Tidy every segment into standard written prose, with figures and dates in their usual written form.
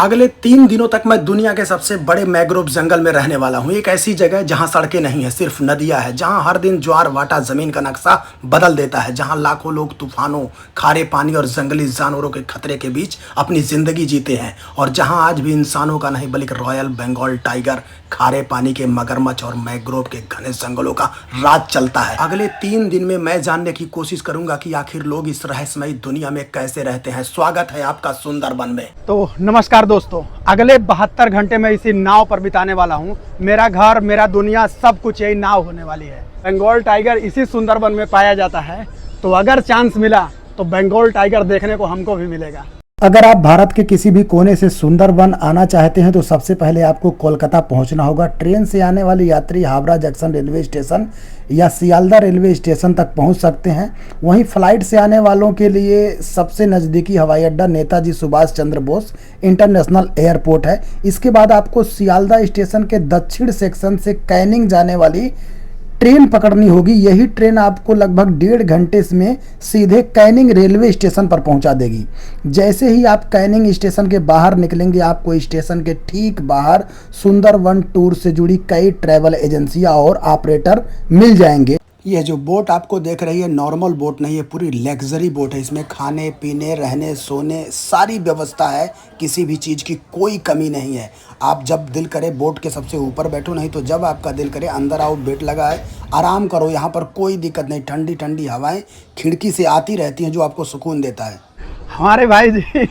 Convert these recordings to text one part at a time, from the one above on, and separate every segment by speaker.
Speaker 1: अगले 3 दिनों तक मैं दुनिया के सबसे बड़े मैंग्रोव जंगल में रहने वाला हूँ। एक ऐसी जगह जहाँ सड़कें नहीं है, सिर्फ नदियाँ है, जहाँ हर दिन ज्वार भाटा जमीन का नक्शा बदल देता है, जहाँ लाखों लोग तूफानों, खारे पानी और जंगली जानवरों के खतरे के बीच अपनी जिंदगी जीते हैं, और जहाँ आज भी इंसानों का नहीं बल्कि रॉयल बंगाल टाइगर, खारे पानी के मगरमच्छ और मैंग्रोव के घने जंगलों का राज चलता है। अगले 3 दिन में मैं जानने की कोशिश करूंगा कि आखिर लोग इस रहस्यमयी दुनिया में कैसे रहते हैं। स्वागत है आपका सुंदरबन में।
Speaker 2: तो नमस्कार दोस्तों, अगले 72 घंटे में इसी नाव पर बिताने वाला हूं। मेरा घर, मेरा दुनिया, सब कुछ यही नाव होने वाली है। बंगाल टाइगर इसी सुंदरबन में पाया जाता है, तो अगर चांस मिला तो बंगाल टाइगर देखने को हमको भी मिलेगा।
Speaker 3: अगर आप भारत के किसी भी कोने से सुंदरबन आना चाहते हैं तो सबसे पहले आपको कोलकाता पहुंचना होगा। ट्रेन से आने वाले यात्री हावड़ा जंक्शन रेलवे स्टेशन या सियालदह रेलवे स्टेशन तक पहुंच सकते हैं। वहीं फ्लाइट से आने वालों के लिए सबसे नज़दीकी हवाई अड्डा नेताजी सुभाष चंद्र बोस इंटरनेशनल एयरपोर्ट है। इसके बाद आपको सियालदह स्टेशन के दक्षिण सेक्शन से कैनिंग जाने वाली ट्रेन पकड़नी होगी। यही ट्रेन आपको लगभग 1.5 घंटे में सीधे कैनिंग रेलवे स्टेशन पर पहुंचा देगी। जैसे ही आप कैनिंग स्टेशन के बाहर निकलेंगे, आपको स्टेशन के ठीक बाहर सुंदरबन टूर से जुड़ी कई ट्रैवल एजेंसियां और ऑपरेटर मिल जाएंगे।
Speaker 1: यह जो बोट आपको देख रही है नॉर्मल बोट नहीं है, पूरी लग्जरी बोट है। इसमें खाने पीने, रहने सोने सारी व्यवस्था है, किसी भी चीज़ की कोई कमी नहीं है। आप जब दिल करे बोट के सबसे ऊपर बैठो, नहीं तो जब आपका दिल करे अंदर आओ, बेड लगा है, आराम करो। यहाँ पर कोई दिक्कत नहीं, ठंडी ठंडी हवाएं खिड़की से आती रहती हैं जो आपको सुकून देता है।
Speaker 2: हमारे भाई जी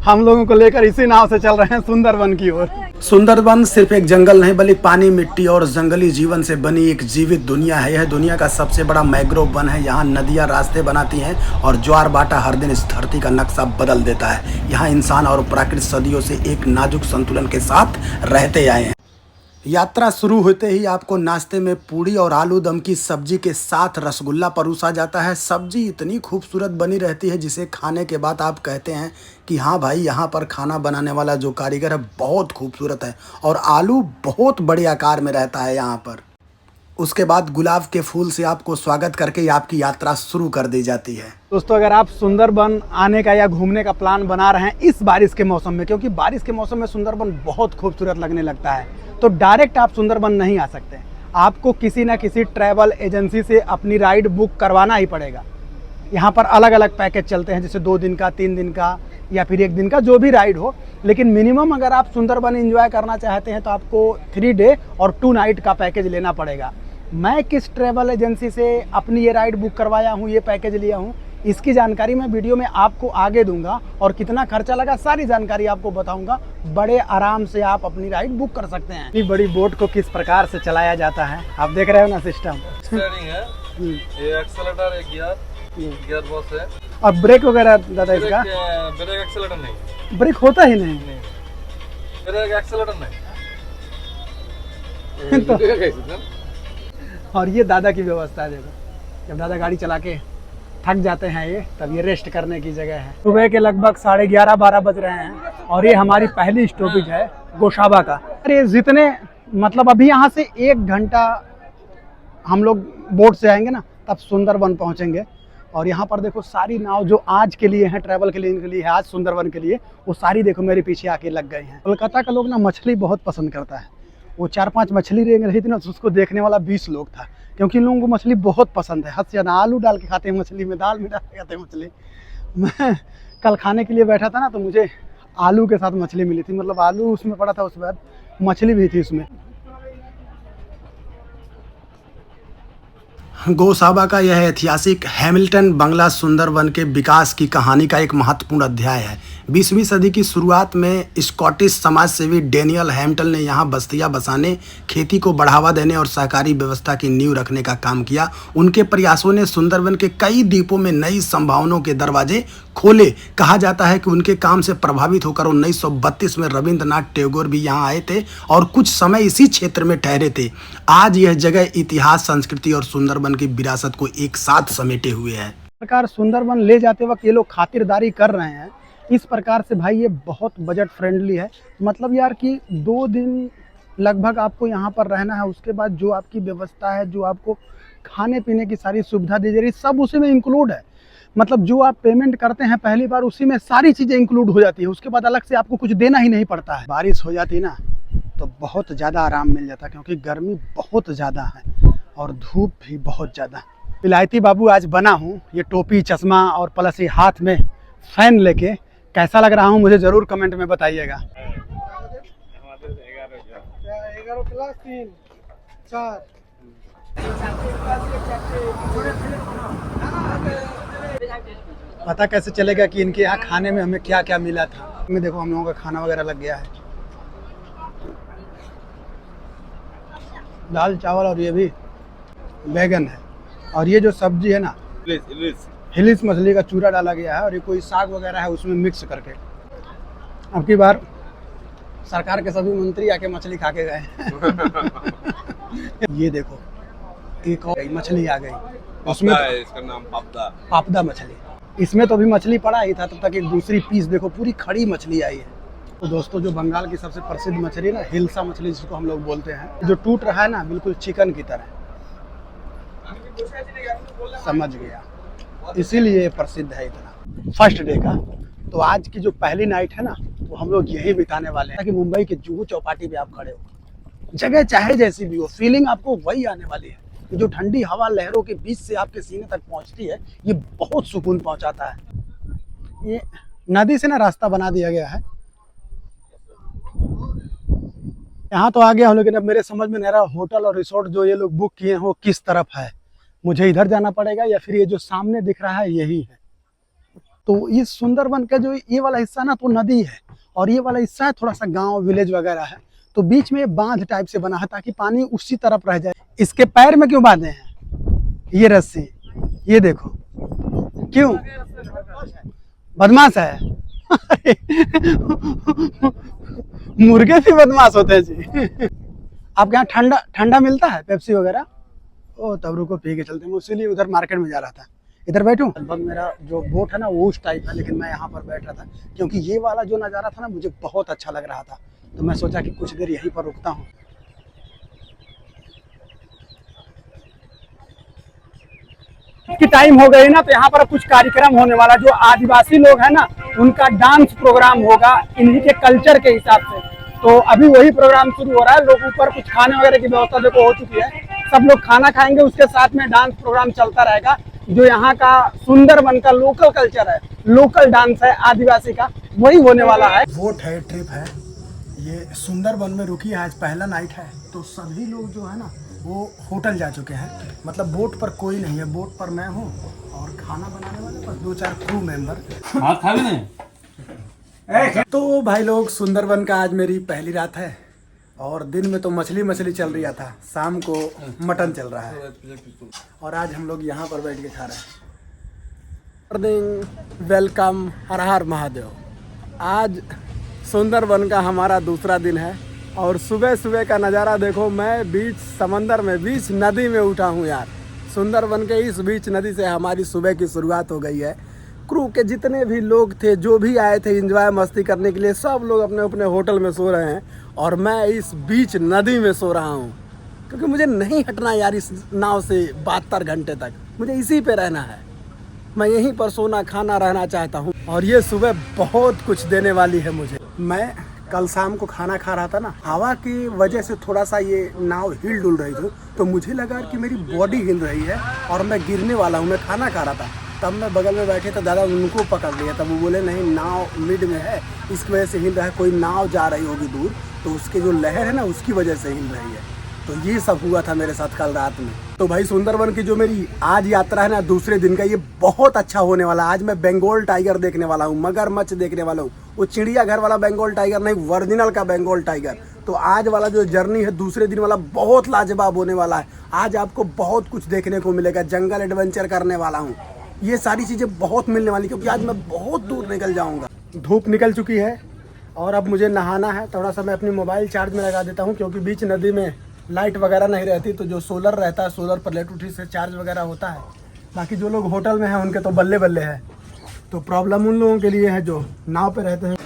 Speaker 2: हम लोगों को लेकर इसी नाव से चल रहे हैं सुंदरबन की ओर।
Speaker 1: सुंदरबन सिर्फ एक जंगल नहीं बल्कि पानी, मिट्टी और जंगली जीवन से बनी एक जीवित दुनिया है। यह दुनिया का सबसे बड़ा मैंग्रोव वन है। यहाँ नदियाँ रास्ते बनाती हैं और ज्वार भाटा हर दिन इस धरती का नक्शा बदल देता है। यहाँ इंसान और प्रकृति सदियों से एक नाजुक संतुलन के साथ रहते आए हैं। यात्रा शुरू होते ही आपको नाश्ते में पूड़ी और आलू दम की सब्जी के साथ रसगुल्ला परोसा जाता है। सब्जी इतनी खूबसूरत बनी रहती है जिसे खाने के बाद आप कहते हैं कि हाँ भाई, यहाँ पर खाना बनाने वाला जो कारीगर है बहुत खूबसूरत है, और आलू बहुत बड़े आकार में रहता है यहाँ पर। उसके बाद गुलाब के फूल से आपको स्वागत करके आपकी यात्रा शुरू कर दी जाती है।
Speaker 2: दोस्तों, अगर आप सुंदरबन आने का या घूमने का प्लान बना रहे हैं इस बारिश के मौसम में, क्योंकि बारिश के मौसम में सुंदरबन बहुत खूबसूरत लगने लगता है, तो डायरेक्ट आप सुंदरबन नहीं आ सकते। आपको किसी न किसी ट्रैवल एजेंसी से अपनी राइड बुक करवाना ही पड़ेगा। यहाँ पर अलग अलग पैकेज चलते हैं, जैसे 2 दिन का, 3 दिन का या फिर 1 दिन का, जो भी राइड हो। लेकिन मिनिमम अगर आप सुंदरबन एंजॉय करना चाहते हैं तो आपको 3 डे और 2 नाइट का पैकेज लेना पड़ेगा। मैं किस ट्रैवल एजेंसी से अपनी ये राइड बुक करवाया हूँ, ये पैकेज लिया हूँ, इसकी जानकारी मैं वीडियो में आपको आगे दूंगा, और कितना खर्चा लगा सारी जानकारी आपको बताऊंगा। बड़े आराम से आप अपनी राइड बुक कर सकते हैं। इतनी बड़ी बोट को किस प्रकार से चलाया जाता है आप देख रहे हो ना, सिस्टम
Speaker 4: स्टीयरिंग है, ये एक्सेलेरेटर, एक गियर बॉक्स है,
Speaker 2: और ब्रेक वगैरह दादा इसका
Speaker 4: ब्रेक एक्सेलेरेटर नहीं,
Speaker 2: ब्रेक होता ही नहीं,
Speaker 4: ब्रेक एक्सेलेरेटर नहीं
Speaker 2: तो और ये दादा की व्यवस्था है। देखो, जब दादा गाड़ी चला के थक जाते हैं ये, तब ये रेस्ट करने की जगह है। सुबह के लगभग 11:30-12 बज रहे हैं, और ये हमारी पहली स्टॉपेज है गोशाबा का। अरे जितने मतलब अभी यहाँ से 1 घंटा हम लोग बोट से आएंगे ना, तब सुंदरबन पहुँचेंगे। और यहाँ पर देखो सारी नाव जो आज के लिए हैं, ट्रैवल के लिए, इनके लिए है आज सुंदरबन के लिए, वो सारी देखो मेरे पीछे आके लग गए हैं। कोलकाता का लोग ना मछली बहुत पसंद करता है। वो 4-5 मछली रेंग रही थी ना, तो उसको देखने वाला 20 लोग था, क्योंकि इन लोगों को मछली बहुत पसंद है। हद से ज़्यादा आलू डाल के खाते हैं मछली में, दाल में डाल के खाते हैं मछली। मैं कल खाने के लिए बैठा था ना, तो मुझे आलू के साथ मछली मिली थी, मतलब आलू उसमें पड़ा था, उसके बाद मछली भी थी उसमें।
Speaker 1: गोसाबा का यह ऐतिहासिक हैमिल्टन बंगला सुंदरबन के विकास की कहानी का एक महत्वपूर्ण अध्याय है। 20वीं सदी की शुरुआत में स्कॉटिश समाज सेवी डेनियल हैम्पटन ने यहाँ बस्तियाँ बसाने, खेती को बढ़ावा देने और सहकारी व्यवस्था की नींव रखने का काम किया। उनके प्रयासों ने सुंदरबन के कई द्वीपों में नई संभावनाओं के दरवाजे खोले। कहा जाता है कि उनके काम से प्रभावित होकर 1932 में रविंद्रनाथ टैगोर भी यहाँ आए थे और कुछ समय इसी क्षेत्र में ठहरे थे। आज यह जगह इतिहास, संस्कृति और सुंदरबन की विरासत को एक साथ समेटे हुए है।
Speaker 2: प्रकार सुंदरबन ले जाते वक्त ये लोग खातिरदारी कर रहे हैं इस प्रकार से, भाई ये बहुत बजट फ्रेंडली है। मतलब यार कि 2 दिन लगभग आपको यहाँ पर रहना है, उसके बाद जो आपकी व्यवस्था है, जो आपको खाने पीने की सारी सुविधा दी जा रही है, सब उसी में इंक्लूड है। मतलब जो आप पेमेंट करते हैं पहली बार उसी में सारी चीज़ें इंक्लूड हो जाती है, उसके बाद अलग से आपको कुछ देना ही नहीं पड़ता है। बारिश हो जाती ना तो बहुत ज़्यादा आराम मिल जाता, क्योंकि गर्मी बहुत ज़्यादा है और धूप भी बहुत ज़्यादा। विलायती बाबू आज बना हूँ, ये टोपी चश्मा और प्लस ये हाथ में फैन लेके कैसा लग रहा हूँ मुझे ज़रूर कमेंट में बताइएगा।
Speaker 4: 11 प्लस 3 4
Speaker 2: पता कैसे चलेगा कि इनके यहाँ खाने में हमें क्या क्या मिला था। में देखो हम लोगों का खाना वगैरह लग गया है, दाल चावल और ये भी बैगन है, और ये जो सब्जी है ना हिलिस मछली का चूरा डाला गया है, और ये कोई साग वगैरह है उसमें मिक्स करके। अब की बार सरकार के सभी मंत्री आके मछली खा के गए ये देखो एक और मछली आ गई, उसमें
Speaker 4: इसका नाम
Speaker 2: पापदा मछली। इसमें तो अभी मछली पड़ा ही था, तब तक एक दूसरी पीस देखो पूरी खड़ी मछली आई है। तो दोस्तों जो बंगाल की सबसे प्रसिद्ध मछली ना हिल्सा मछली जिसको हम लोग बोलते हैं, जो टूट रहा है ना बिल्कुल चिकन की तरह, समझ गया, इसीलिए ये प्रसिद्ध है इतना। फर्स्ट डे का तो आज की जो पहली नाइट है ना वो हम लोग यही बिताने वाले हैं, कि मुंबई के जुहू चौपाटी पे आप खड़े हो, जगह चाहे जैसी भी हो फीलिंग आपको वही आने वाली है। जो ठंडी हवा लहरों के बीच से आपके सीने तक पहुंचती है ये बहुत सुकून पहुंचाता है। ये नदी से ना रास्ता बना दिया गया है, यहाँ तो आ गया हूँ, लेकिन अब मेरे समझ में नहीं रहा होटल और रिसोर्ट जो ये लोग बुक किए हैं वो किस तरफ है। मुझे इधर जाना पड़ेगा या फिर ये जो सामने दिख रहा है यही है। तो ये सुंदरबन का जो ये वाला हिस्सा ना तो नदी है, और ये वाला हिस्सा है थोड़ा सा गांव विलेज वगैरह है, तो बीच में बांध टाइप से बना है ताकि पानी उसी तरफ रह जाए। इसके पैर में क्यों बांधे हैं ये रस्सी, ये देखो क्यों, बदमाश है मुर्गे भी बदमाश होते हैं जी आपके यहाँ ठंडा ठंडा मिलता है पेप्सी वगैरह? ओ तब रुको पी के चलते हैं, मैं इसीलिए उधर मार्केट में जा रहा था। इधर बैठूं? लगभग मेरा जो बोट है ना वो उस टाइप है, लेकिन मैं यहाँ पर बैठ रहा था क्योंकि ये वाला जो नज़ारा था ना मुझे बहुत अच्छा लग रहा था, तो मैं सोचा कि कुछ देर यहीं पर रुकता हूँ। की टाइम हो गई ना तो यहाँ पर कुछ कार्यक्रम होने वाला, जो आदिवासी लोग हैं ना उनका डांस प्रोग्राम होगा इन्हीं के कल्चर के हिसाब से। तो अभी वही प्रोग्राम शुरू हो रहा है, लोग ऊपर कुछ खाने वगैरह की व्यवस्था देखो हो चुकी है, सब लोग खाना खाएंगे, उसके साथ में डांस प्रोग्राम चलता रहेगा। जो यहाँ का सुंदरबन का लोकल कल्चर है, लोकल डांस है आदिवासी का, वही होने वाला है। बोट है, ट्रिप है, ये सुंदरबन में रुकी है, आज पहला नाइट है, तो सभी लोग जो है ना वो होटल जा चुके हैं, मतलब बोट पर कोई नहीं है, बोट पर मैं हूँ और खाना बनाने वाले पर 2-4 क्रू मेंबर। तो भाई लोग सुंदरबन का आज मेरी पहली रात है, और दिन में तो मछली चल रहा था, शाम को मटन चल रहा है, और आज हम लोग यहाँ पर बैठ के खा रहे हैं। वेलकम, हर हर महादेव। आज सुंदरबन का हमारा दूसरा दिन है, और सुबह सुबह का नज़ारा देखो, मैं बीच समंदर में बीच नदी में उठा हूँ यार। सुंदरबन के इस बीच नदी से हमारी सुबह की शुरुआत हो गई है। क्रू के जितने भी लोग थे, जो भी आए थे एंजॉय मस्ती करने के लिए, सब लोग अपने अपने होटल में सो रहे हैं, और मैं इस बीच नदी में सो रहा हूँ, क्योंकि मुझे नहीं हटना यार इस नाव से 72 घंटे तक, मुझे इसी पे रहना है। मैं यहीं पर सोना खाना रहना चाहता हूँ, और ये सुबह बहुत कुछ देने वाली है मुझे। मैं कल शाम को खाना खा रहा था ना, हवा की वजह से थोड़ा सा ये नाव हिल डुल रही थी, तो मुझे लगा कि मेरी बॉडी हिल रही है और मैं गिरने वाला हूँ। मैं खाना खा रहा था, तब मैं बगल में बैठे तो दादा उनको पकड़ लिया, तब वो बोले नहीं नाव मिड में है, इसकी वजह से हिल रहा है, कोई नाव जा रही होगी दूर, तो उसके जो लहर है ना उसकी वजह से हिल रही है। तो ये सब हुआ था मेरे साथ कल रात में। तो भाई सुंदरबन की जो मेरी आज यात्रा है ना दूसरे दिन का, ये बहुत अच्छा होने वाला। आज मैं बंगाल टाइगर देखने वाला हूँ, मगरमच्छ देखने वाला हूँ, वो चिड़ियाघर वाला बंगाल टाइगर नहीं, ओरिजिनल का बंगाल टाइगर। तो आज वाला जो जर्नी है दूसरे दिन वाला बहुत लाजवाब होने वाला है। आज आपको बहुत कुछ देखने को मिलेगा, जंगल एडवेंचर करने वाला हूँ, ये सारी चीज़ें बहुत मिलने वाली, क्योंकि आज मैं बहुत दूर निकल जाऊँगा। धूप निकल चुकी है और अब मुझे नहाना है। थोड़ा सा मैं अपनी मोबाइल चार्ज में लगा देता हूँ, क्योंकि बीच नदी में लाइट वगैरह नहीं रहती, तो जो सोलर रहता है, सोलर पर इलेक्ट्रिसिटी से चार्ज वगैरह होता है। बाकी जो लोग होटल में हैं उनके तो बल्ले बल्ले है, तो प्रॉब्लम उन लोगों के लिए है जो नाव पे रहते हैं।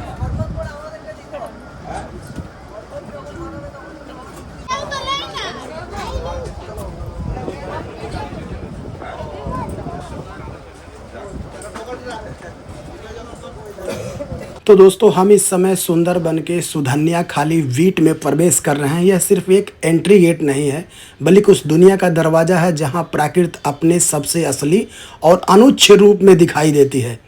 Speaker 1: तो दोस्तों हम इस समय सुंदरबन के सुधन्या खाली वीट में प्रवेश कर रहे हैं। यह सिर्फ एक एंट्री गेट नहीं है बल्कि उस दुनिया का दरवाज़ा है जहां प्रकृति अपने सबसे असली और अनुच्छ रूप में दिखाई देती है।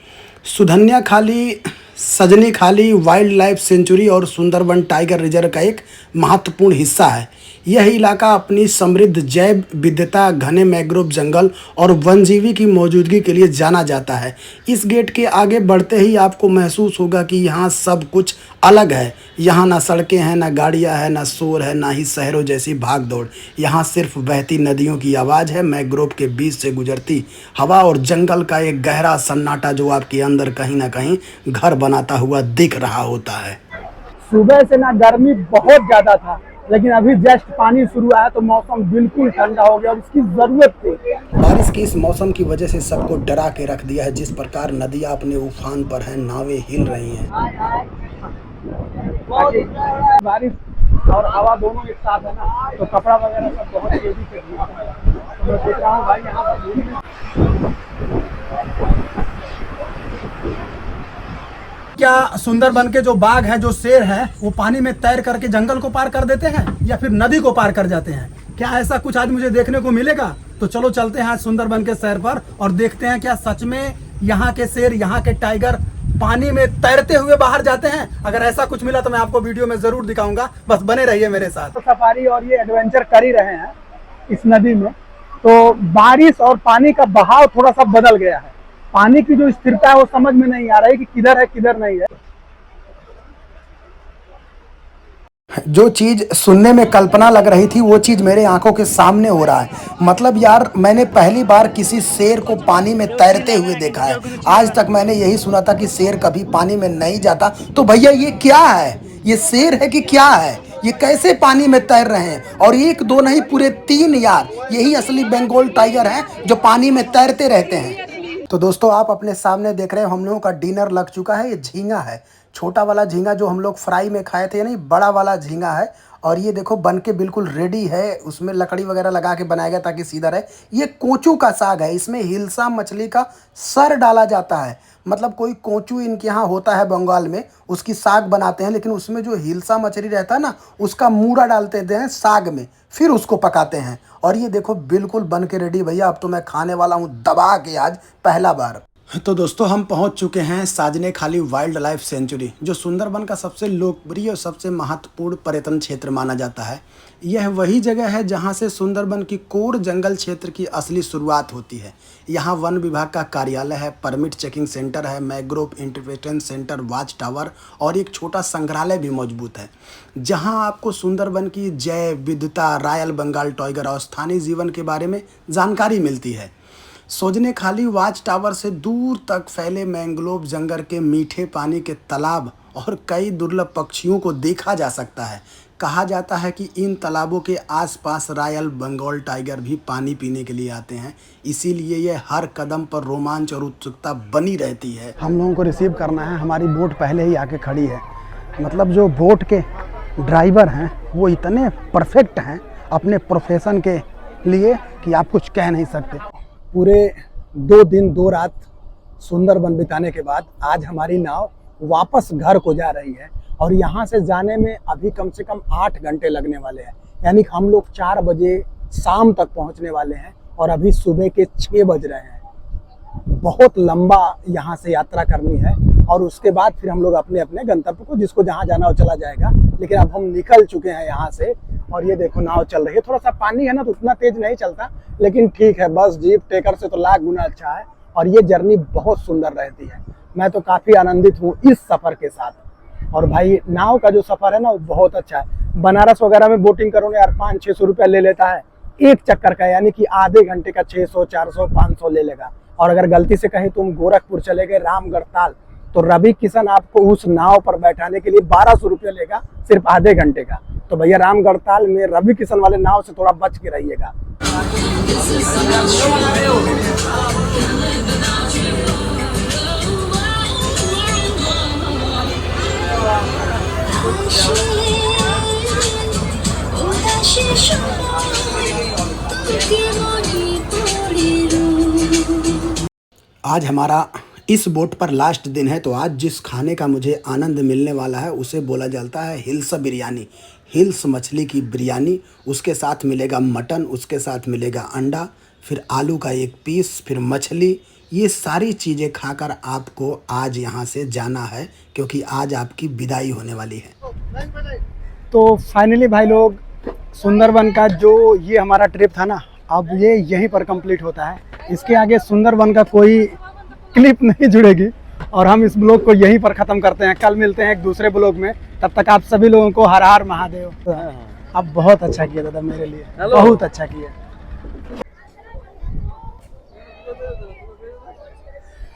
Speaker 1: सुधन्या खाली सजनी खाली वाइल्ड लाइफ सेंचुरी और सुंदरबन टाइगर रिजर्व का एक महत्वपूर्ण हिस्सा है। यह इलाका अपनी समृद्ध जैव विविधता, घने मैंग्रोव जंगल और वन्यजीवी की मौजूदगी के लिए जाना जाता है। इस गेट के आगे बढ़ते ही आपको महसूस होगा कि यहाँ सब कुछ अलग है। यहाँ ना सड़कें हैं, ना गाड़ियाँ हैं, ना शोर है, ना ही शहरों जैसी भाग दौड़। यहाँ सिर्फ बहती नदियों की आवाज़ है, मैंग्रोव के बीच से गुजरती हवा और जंगल का एक गहरा सन्नाटा जो आपके अंदर कहीं ना कहीं घर बनाता हुआ दिख रहा होता है।
Speaker 2: सुबह से ना गर्मी बहुत ज्यादा था, लेकिन अभी जस्ट पानी शुरू आया तो मौसम बिल्कुल ठंडा हो गया और इसकी जरूरत थी।
Speaker 1: बारिश के इस मौसम की वजह से सबको डरा के रख दिया है। जिस प्रकार नदियां अपने उफान पर हैं, नावें हिल रही हैं।
Speaker 2: बारिश और हवा दोनों एक साथ है ना, तो कपड़ा वगैरह सब बहुत तेजी से भीग रहा है। तो मैं सोच रहा हूँ भाई यहाँ पर क्या सुंदरबन के जो बाघ हैं, जो शेर हैं, वो पानी में तैर करके जंगल को पार कर देते हैं या फिर नदी को पार कर जाते हैं? क्या ऐसा कुछ आज मुझे देखने को मिलेगा? तो चलो चलते हैं आज सुंदरबन के शहर पर और देखते हैं क्या सच में यहाँ के शेर, यहाँ के टाइगर पानी में तैरते हुए बाहर जाते हैं। अगर ऐसा कुछ मिला तो मैं आपको वीडियो में जरूर दिखाऊंगा, बस बने रहिए मेरे साथ। तो सफारी और ये एडवेंचर कर ही रहे हैं इस नदी में। तो बारिश और पानी का बहाव थोड़ा सा बदल गया है। पानी की जो स्थिरता है वो समझ में नहीं आ रही है कि किधर है किधर नहीं है।
Speaker 1: जो चीज़ सुनने में कल्पना लग रही थी वो चीज़ मेरे आंखों के सामने हो रहा है। मतलब यार, मैंने पहली बार किसी शेर को पानी में तैरते हुए देखा है। आज तक मैंने यही सुना था कि शेर कभी पानी में नहीं जाता। तो भैया ये क्या है? ये शेर है कि क्या है? ये कैसे पानी में तैर रहे हैं? और एक दो नहीं, पूरे 3 यार, यही असली बंगाल टाइगर हैं जो पानी में तैरते रहते हैं। तो दोस्तों आप अपने सामने देख रहे हो, हम लोगों का डिनर लग चुका है। ये झींगा है, छोटा वाला झींगा जो हम लोग फ्राई में खाए थे, नहीं बड़ा वाला झींगा है। और ये देखो बन के बिल्कुल रेडी है। उसमें लकड़ी वगैरह लगा के बनाया गया ताकि सीधा रहे। ये कोचू का साग है। इसमें हिलसा मछली का सर डाला जाता है। मतलब कोई कोचू इनके यहाँ होता है बंगाल में, उसकी साग बनाते हैं, लेकिन उसमें जो हिलसा मछली रहता है ना, उसका मूड़ा डालते हैं साग में, फिर उसको पकाते हैं। और ये देखो बिल्कुल बन के रेडी भैया। अब तो मैं खाने वाला हूँ दबा के आज पहला बार। तो दोस्तों हम पहुंच चुके हैं साजने खाली वाइल्ड लाइफ सेंचुरी, जो सुंदरबन का सबसे लोकप्रिय और सबसे महत्वपूर्ण पर्यटन क्षेत्र माना जाता है। यह वही जगह है जहां से सुंदरबन की कोर जंगल क्षेत्र की असली शुरुआत होती है। यहां वन विभाग का कार्यालय है, परमिट चेकिंग सेंटर है, mangrove interpretation centre, watch tower और एक छोटा संग्रहालय भी मौजूद है, जहां आपको सुंदरबन की जैव विविधता, रॉयल बंगाल टाइगर और स्थानीय जीवन के बारे में जानकारी मिलती है। सोजने खाली वाच टावर से दूर तक फैले मैंग्रोव जंगल के मीठे पानी के तालाब और कई दुर्लभ पक्षियों को देखा जा सकता है। कहा जाता है कि इन तालाबों के आसपास रॉयल बंगाल टाइगर भी पानी पीने के लिए आते हैं, इसीलिए ये हर कदम पर रोमांच और उत्सुकता बनी रहती है।
Speaker 2: हम लोगों को रिसीव करना है, हमारी बोट पहले ही आके खड़ी है। मतलब जो बोट के ड्राइवर हैं वो इतने परफेक्ट हैं अपने प्रोफेशन के लिए कि आप कुछ कह नहीं सकते। पूरे 2 दिन 2 रात सुंदरबन बिताने के बाद आज हमारी नाव वापस घर को जा रही है और यहाँ से जाने में अभी कम से कम 8 घंटे लगने वाले हैं। यानी हम लोग 4 बजे शाम तक पहुँचने वाले हैं और अभी सुबह के 6 बज रहे हैं। बहुत लंबा यहाँ से यात्रा करनी है और उसके बाद फिर हम लोग अपने अपने गंतव्य को, जिसको जहाँ जाना हो चला जाएगा। लेकिन अब हम निकल चुके हैं यहाँ से और ये देखो नाव चल रही है। थोड़ा सा पानी है ना तो उतना तेज नहीं चलता, लेकिन ठीक है, बस जीप टेकर से तो लाख गुना अच्छा है। और ये जर्नी बहुत सुंदर रहती है। मैं तो काफ़ी आनंदित हूँ इस सफ़र के साथ। और भाई नाव का जो सफ़र है ना वो बहुत अच्छा है। बनारस वगैरह में बोटिंग करोगे यार 500-600 रुपया ले लेता है एक चक्कर का, यानी कि आधे घंटे का 600, 400, 500 ले लेगा। और अगर गलती से कहीं तुम गोरखपुर चले गए रामगढ़ ताल, तो रवि किशन आपको उस नाव पर बैठाने के लिए 1200 रुपये लेगा सिर्फ आधे घंटे का। तो भैया रामगढ़ ताल में रवि किशन वाले नाव से थोड़ा बच के रहिएगा।
Speaker 1: आज हमारा इस बोट पर लास्ट दिन है, तो आज जिस खाने का मुझे आनंद मिलने वाला है उसे बोला जाता है हिल्स बिरयानी। हिल्स मछली की बिरयानी, उसके साथ मिलेगा मटन, उसके साथ मिलेगा अंडा, फिर आलू का एक पीस, फिर मछली। ये सारी चीज़ें खाकर आपको आज यहाँ से जाना है, क्योंकि आज आपकी विदाई होने वाली है।
Speaker 2: तो फाइनली भाई लोग, सुंदरबन का जो ये हमारा ट्रिप था ना, अब ये यहीं पर कंप्लीट होता है। इसके आगे सुंदरबन का कोई क्लिप नहीं जुड़ेगी और हम इस ब्लॉग को यहीं पर ख़त्म करते हैं। कल मिलते हैं एक दूसरे ब्लॉग में, तब तक आप सभी लोगों को हर हर महादेव। अब बहुत अच्छा किया दादा मेरे लिए, बहुत अच्छा किया।